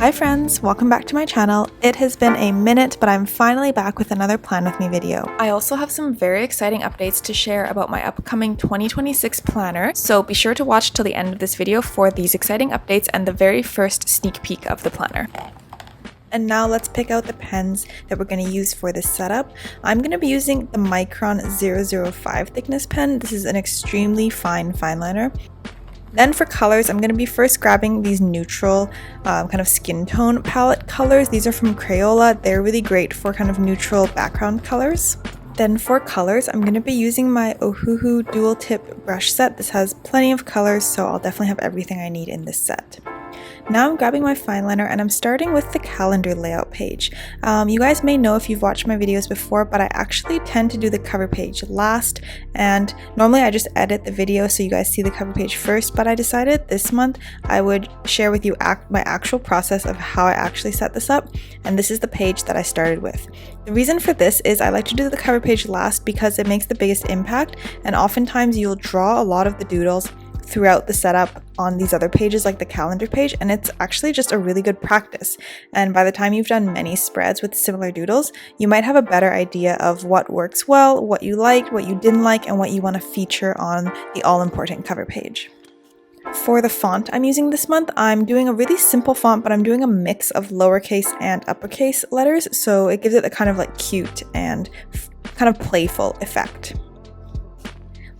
Hi friends, welcome back to my channel. It has been a minute, but I'm finally back with another Plan With Me video. I also have some very exciting updates to share about my upcoming 2026 planner, so be sure to watch till the end of this video for these exciting updates and the very first sneak peek of the planner. And now let's pick out the pens that we're going to use for this setup. I'm going to be using the Micron 005 thickness pen. This is an extremely fine liner. Then for colors, I'm going to be first grabbing these neutral kind of skin tone palette colors. These are from Crayola. They're really great for kind of neutral background colors. Then for colors, I'm going to be using my Ohuhu dual tip brush set. This has plenty of colors, so I'll definitely have everything I need in this set. Now I'm grabbing my fine liner and I'm starting with the calendar layout page. You guys may know if you've watched my videos before, but I actually tend to do the cover page last, and normally I just edit the video so you guys see the cover page first, but I decided this month I would share with you my actual process of how I actually set this up, and this is the page that I started with. The reason for this is I like to do the cover page last because it makes the biggest impact, and oftentimes you'll draw a lot of the doodles throughout the setup on these other pages like the calendar page, and it's actually just a really good practice. And by the time you've done many spreads with similar doodles, you might have a better idea of what works well, what you liked, what you didn't like, and what you want to feature on the all-important cover page. For the font I'm using this month, I'm doing a really simple font, but I'm doing a mix of lowercase and uppercase letters, so it gives it a kind of like cute and kind of playful effect.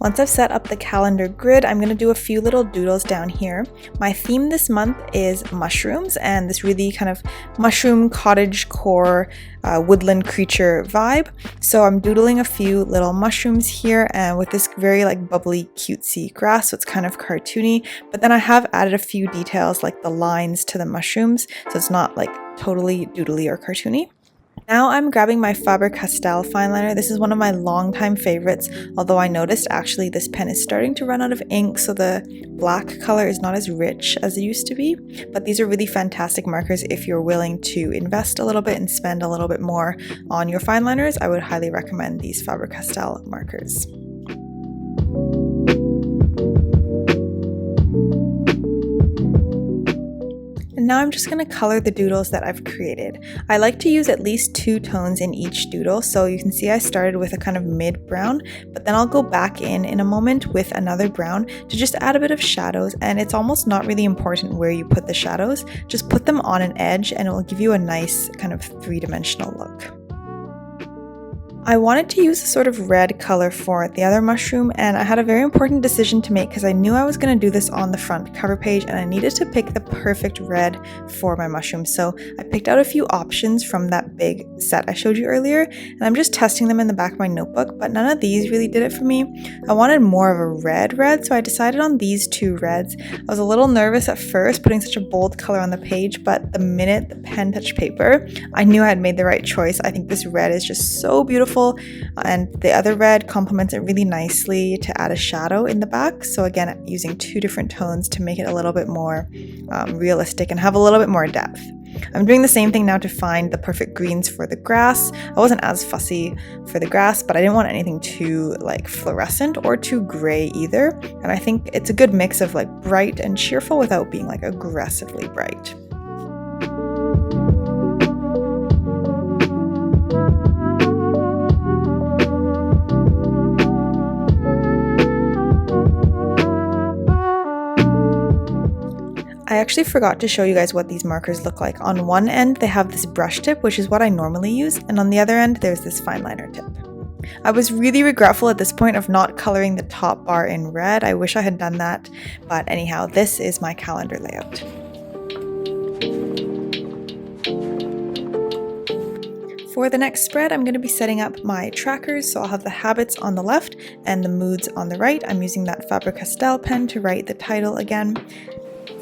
Once I've set up the calendar grid, I'm going to do a few little doodles down here. My theme this month is mushrooms and this really kind of mushroom cottage core woodland creature vibe. So I'm doodling a few little mushrooms here and with this very like bubbly cutesy grass, so it's kind of cartoony. But then I have added a few details like the lines to the mushrooms, so it's not like totally doodly or cartoony. Now I'm grabbing my Faber-Castell fine liner. This is one of my longtime favorites, although I noticed actually this pen is starting to run out of ink, so the black color is not as rich as it used to be. But these are really fantastic markers if you're willing to invest a little bit and spend a little bit more on your fine liners. I would highly recommend these Faber-Castell markers. And now I'm just going to color the doodles that I've created. I like to use at least 2 tones in each doodle, so you can see I started with a kind of mid brown, but then I'll go back in a moment with another brown to just add a bit of shadows, and it's almost not really important where you put the shadows, just put them on an edge and it will give you a nice kind of 3-dimensional look. I wanted to use a sort of red color for the other mushroom, and I had a very important decision to make because I knew I was going to do this on the front cover page and I needed to pick the perfect red for my mushroom. So I picked out a few options from that big set I showed you earlier, and I'm just testing them in the back of my notebook, but none of these really did it for me. I wanted more of a red, so I decided on these 2 reds. I was a little nervous at first putting such a bold color on the page, but the minute the pen touched paper, I knew I had made the right choice. I think this red is just so beautiful, and the other red complements it really nicely to add a shadow in the back. So again, using 2 different tones to make it a little bit more realistic and have a little bit more depth. I'm doing the same thing now to find the perfect greens for the grass. I wasn't as fussy for the grass, but I didn't want anything too like fluorescent or too gray either. And I think it's a good mix of like bright and cheerful without being like aggressively bright. I actually forgot to show you guys what these markers look like. On one end, they have this brush tip, which is what I normally use, and on the other end, there's this fine liner tip. I was really regretful at this point of not coloring the top bar in red. I wish I had done that, but anyhow, this is my calendar layout. For the next spread, I'm going to be setting up my trackers, so I'll have the habits on the left and the moods on the right. I'm using that Faber-Castell pen to write the title again.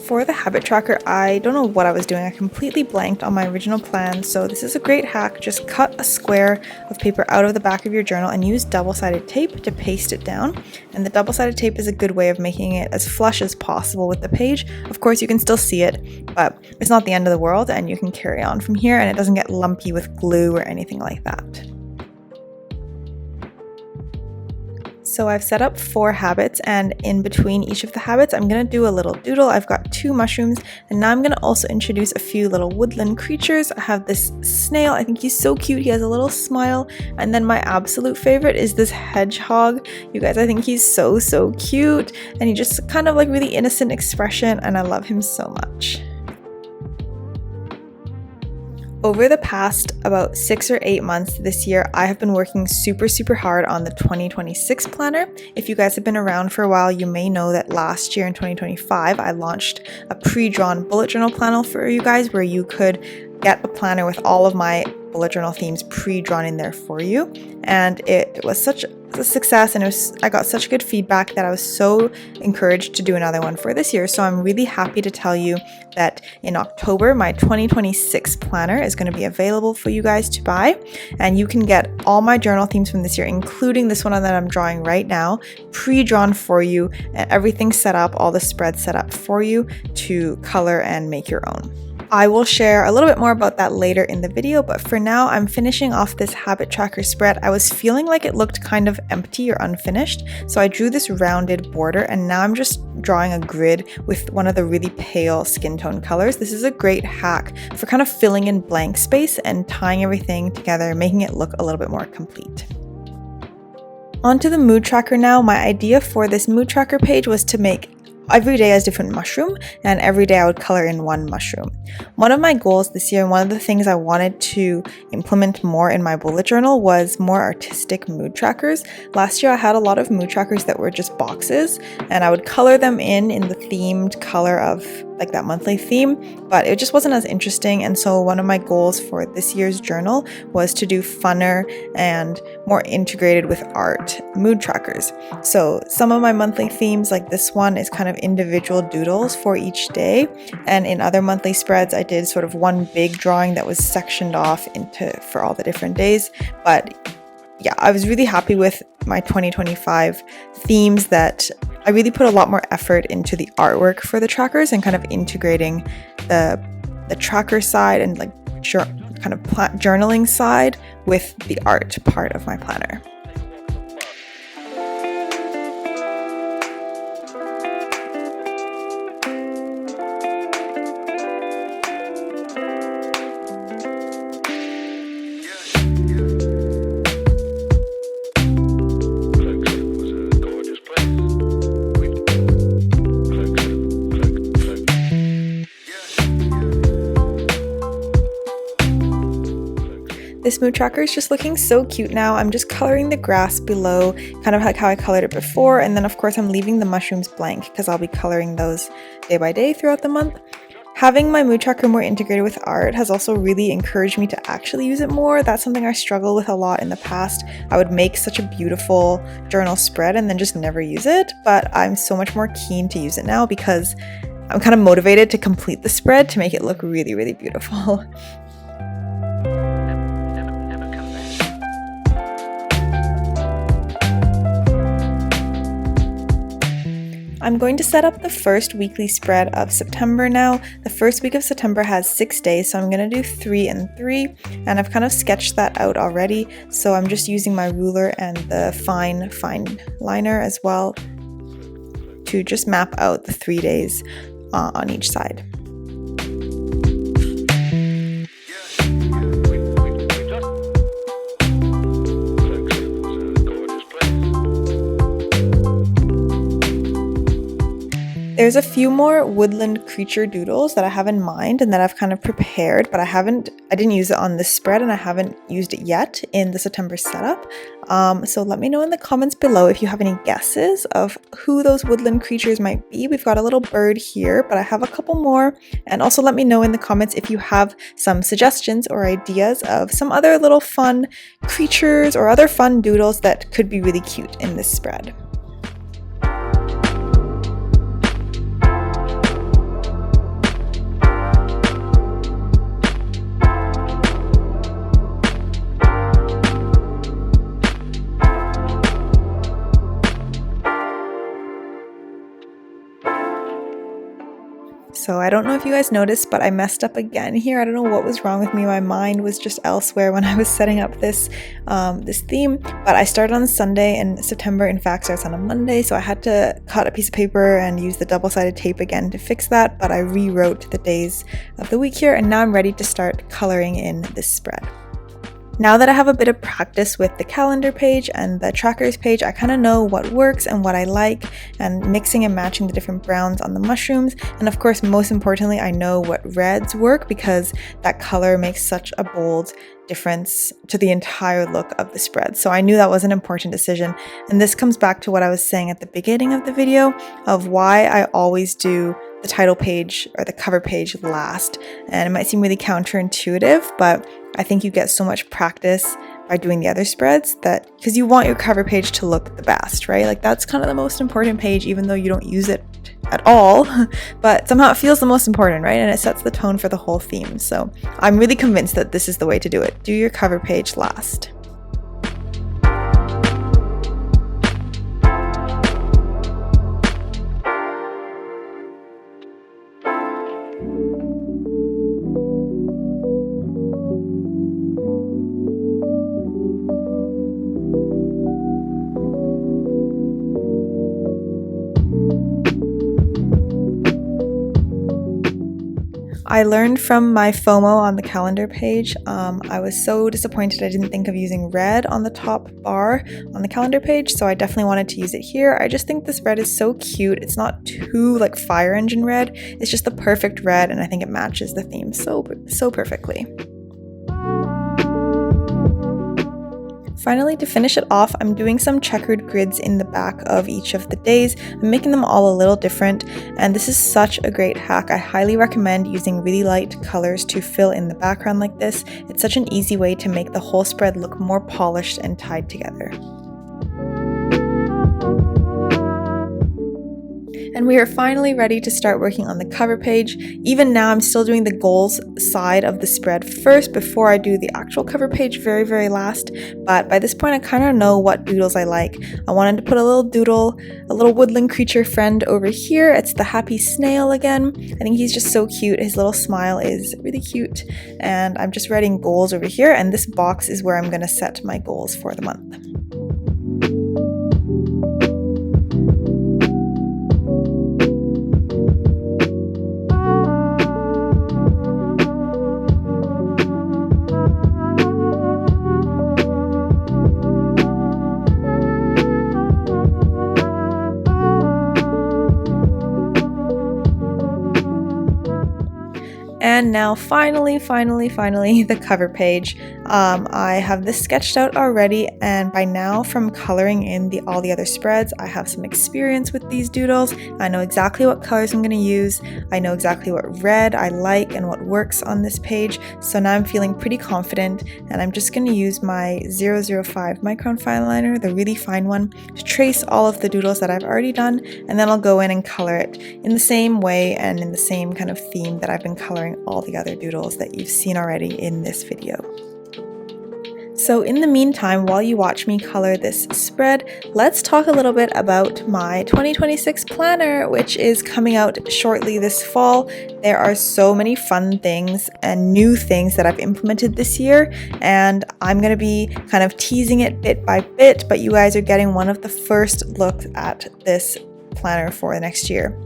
For the habit tracker, I don't know what I was doing. I completely blanked on my original plan, so this is a great hack. Just cut a square of paper out of the back of your journal and use double-sided tape to paste it down. And the double-sided tape is a good way of making it as flush as possible with the page. Of course, you can still see it, but it's not the end of the world and you can carry on from here and it doesn't get lumpy with glue or anything like that. So I've set up 4 habits, and in between each of the habits I'm going to do a little doodle. I've got 2 mushrooms, and now I'm going to also introduce a few little woodland creatures. I have this snail. I think he's so cute. He has a little smile. And then my absolute favorite is this hedgehog. You guys, I think he's so cute, and he just kind of like really innocent expression, and I love him so much. Over the past about 6 or 8 months this year, I have been working super hard on the 2026 planner. If you guys have been around for a while, you may know that last year in 2025, I launched a pre-drawn bullet journal planner for you guys where you could get a planner with all of my bullet journal themes pre-drawn in there for you. And it was such a success, and I got such good feedback that I was so encouraged to do another one for this year. So I'm really happy to tell you that in October, my 2026 planner is going to be available for you guys to buy, and you can get all my journal themes from this year, including this one that I'm drawing right now, pre-drawn for you, and everything set up, all the spreads set up for you to color and make your own. I will share a little bit more about that later in the video, but for now I'm finishing off this habit tracker spread. I was feeling like it looked kind of empty or unfinished, so I drew this rounded border, and now I'm just drawing a grid with one of the really pale skin tone colors. This is a great hack for kind of filling in blank space and tying everything together, making it look a little bit more complete. Onto the mood tracker now. My idea for this mood tracker page was to make every day as different mushroom, and every day I would color in one mushroom. One of my goals this year, and one of the things I wanted to implement more in my bullet journal, was more artistic mood trackers. Last year I had a lot of mood trackers that were just boxes, and I would color them in the themed color of like that monthly theme, but it just wasn't as interesting. And so one of my goals for this year's journal was to do funner and more integrated with art mood trackers. So some of my monthly themes, like this one, is kind of individual doodles for each day, and in other monthly spreads I did sort of one big drawing that was sectioned off for all the different days. But yeah, I was really happy with my 2025 themes, that I really put a lot more effort into the artwork for the trackers and kind of integrating the tracker side and like kind of journaling side with the art part of my planner. This mood tracker is just looking so cute now. I'm just coloring the grass below, kind of like how I colored it before, and then of course I'm leaving the mushrooms blank because I'll be coloring those day by day throughout the month. Having my mood tracker more integrated with art has also really encouraged me to actually use it more. That's something I struggled with a lot in the past. I would make such a beautiful journal spread and then just never use it, but I'm so much more keen to use it now because I'm kind of motivated to complete the spread to make it look really beautiful. I'm going to set up the first weekly spread of September now. The first week of September has 6 days, so I'm going to do 3 and 3, and I've kind of sketched that out already, so I'm just using my ruler and the fine liner as well to just map out the 3 days on each side. There's a few more woodland creature doodles that I have in mind and that I've kind of prepared, but I didn't use it on this spread and I haven't used it yet in the September setup. So let me know in the comments below if you have any guesses of who those woodland creatures might be. We've got a little bird here, but I have a couple more. And also let me know in the comments if you have some suggestions or ideas of some other little fun creatures or other fun doodles that could be really cute in this spread. So I don't know if you guys noticed, but I messed up again here. I don't know what was wrong with me. My mind was just elsewhere when I was setting up this theme. But I started on Sunday and September in fact starts on a Monday, so I had to cut a piece of paper and use the double-sided tape again to fix that, but I rewrote the days of the week here, and now I'm ready to start coloring in this spread. Now that I have a bit of practice with the calendar page and the trackers page, I kind of know what works and what I like, and mixing and matching the different browns on the mushrooms. And of course, most importantly, I know what reds work because that color makes such a bold difference to the entire look of the spread. So I knew that was an important decision. And this comes back to what I was saying at the beginning of the video of why I always do the title page or the cover page last. And it might seem really counterintuitive, but I think you get so much practice by doing the other spreads that, because you want your cover page to look the best, right? Like that's kind of the most important page, even though you don't use it at all, but somehow it feels the most important, right? And it sets the tone for the whole theme. So I'm really convinced that this is the way to do it. Do your cover page last. I learned from my FOMO on the calendar page. I was so disappointed I didn't think of using red on the top bar on the calendar page, so I definitely wanted to use it here. I just think this red is so cute. It's not too like fire engine red. It's just the perfect red, and I think it matches the theme so perfectly. Finally, to finish it off, I'm doing some checkered grids in the back of each of the days. I'm making them all a little different, and this is such a great hack. I highly recommend using really light colors to fill in the background like this. It's such an easy way to make the whole spread look more polished and tied together. And we are finally ready to start working on the cover page. Even now, I'm still doing the goals side of the spread first before I do the actual cover page very last. But by this point, I kind of know what doodles I like. I wanted to put a little doodle, a little woodland creature friend over here. It's the happy snail again. I think he's just so cute. His little smile is really cute. And I'm just writing goals over here. And this box is where I'm going to set my goals for the month. And now finally, the cover page. I have this sketched out already, and by now from coloring in all the other spreads, I have some experience with these doodles. I know exactly what colors I'm going to use. I know exactly what red I like and what works on this page. So now I'm feeling pretty confident, and I'm just going to use my 005 micron fine liner, the really fine one, to trace all of the doodles that I've already done, and then I'll go in and color it in the same way and in the same kind of theme that I've been coloring all the other doodles that you've seen already in this video. So in the meantime, while you watch me color this spread, let's talk a little bit about my 2026 planner, which is coming out shortly this fall. There are so many fun things and new things that I've implemented this year, and I'm going to be kind of teasing it bit by bit, but you guys are getting one of the first looks at this planner for the next year.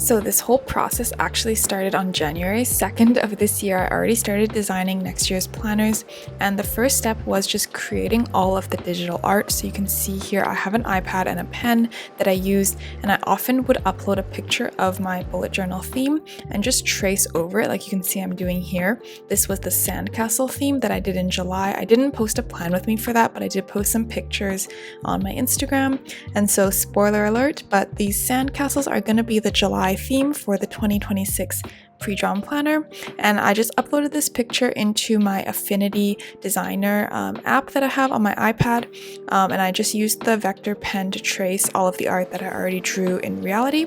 So this whole process actually started on January 2nd of this year. I already started designing next year's planners, and the first step was just creating all of the digital art. So you can see here I have an iPad and a pen that I used, and I often would upload a picture of my bullet journal theme and just trace over it like you can see I'm doing here. This was the sandcastle theme that I did in July. I didn't post a plan with me for that, but I did post some pictures on my Instagram. And so spoiler alert, but these sandcastles are going to be the July theme for the 2026 pre-drawn planner, and I just uploaded this picture into my Affinity Designer app that I have on my iPad, and I just used the vector pen to trace all of the art that I already drew in reality.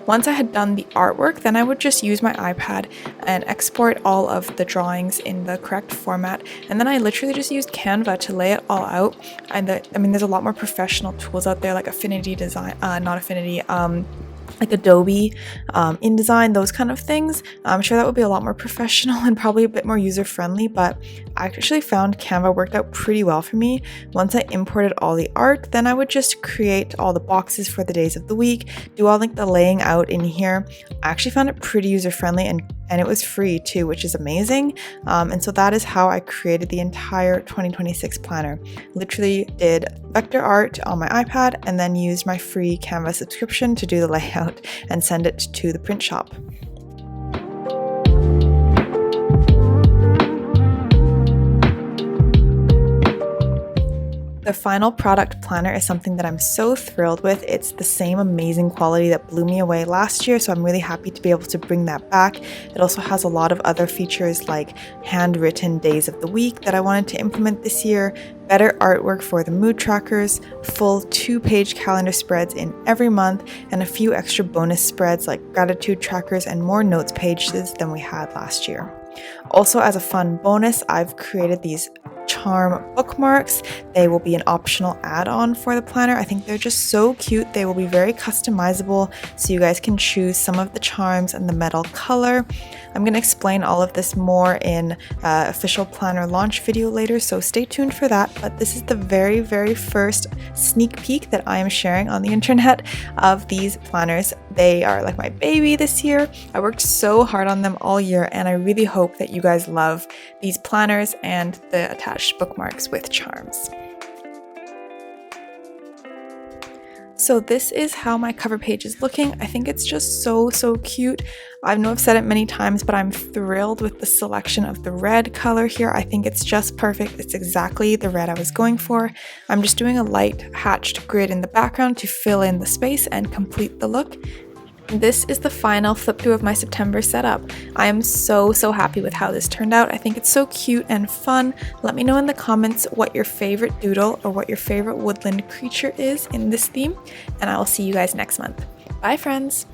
Once I had done the artwork, then I would just use my iPad and export all of the drawings in the correct format, and then I literally just used Canva to lay it all out. And I mean, there's a lot more professional tools out there like Affinity Design, not Affinity, like Adobe, InDesign, those kind of things. I'm sure that would be a lot more professional and probably a bit more user-friendly, but I actually found Canva worked out pretty well for me. Once I imported all the art, then I would just create all the boxes for the days of the week, do all like the laying out in here. I actually found it pretty user-friendly and it was free too, which is amazing. And so that is how I created the entire 2026 planner. Literally did vector art on my iPad and then used my free Canva subscription to do the layout and send it to the print shop. The final product planner is something that I'm so thrilled with. It's the same amazing quality that blew me away last year, so I'm really happy to be able to bring that back. It also has a lot of other features like handwritten days of the week that I wanted to implement this year, better artwork for the mood trackers, full 2-page calendar spreads in every month, and a few extra bonus spreads like gratitude trackers and more notes pages than we had last year. Also, as a fun bonus, I've created these charm bookmarks. They will be an optional add-on for the planner. I think they're just so cute. They will be very customizable, so you guys can choose some of the charms and the metal color. I'm going to explain all of this more in official planner launch video later, so stay tuned for that. But this is the very, very first sneak peek that I am sharing on the internet of these planners. They are like my baby this year. I worked so hard on them all year, and I really hope that you guys love these planners and the attached bookmarks with charms. So this is how my cover page is looking. I think it's just so cute. I know I've said it many times, but I'm thrilled with the selection of the red color here. I think it's just perfect. It's exactly the red I was going for. I'm just doing a light hatched grid in the background to fill in the space and complete the look. This is the final flip through of my September setup. I am so happy with how this turned out. I think it's so cute and fun. Let me know in the comments what your favorite doodle or what your favorite woodland creature is in this theme, and I will see you guys next month. Bye, friends!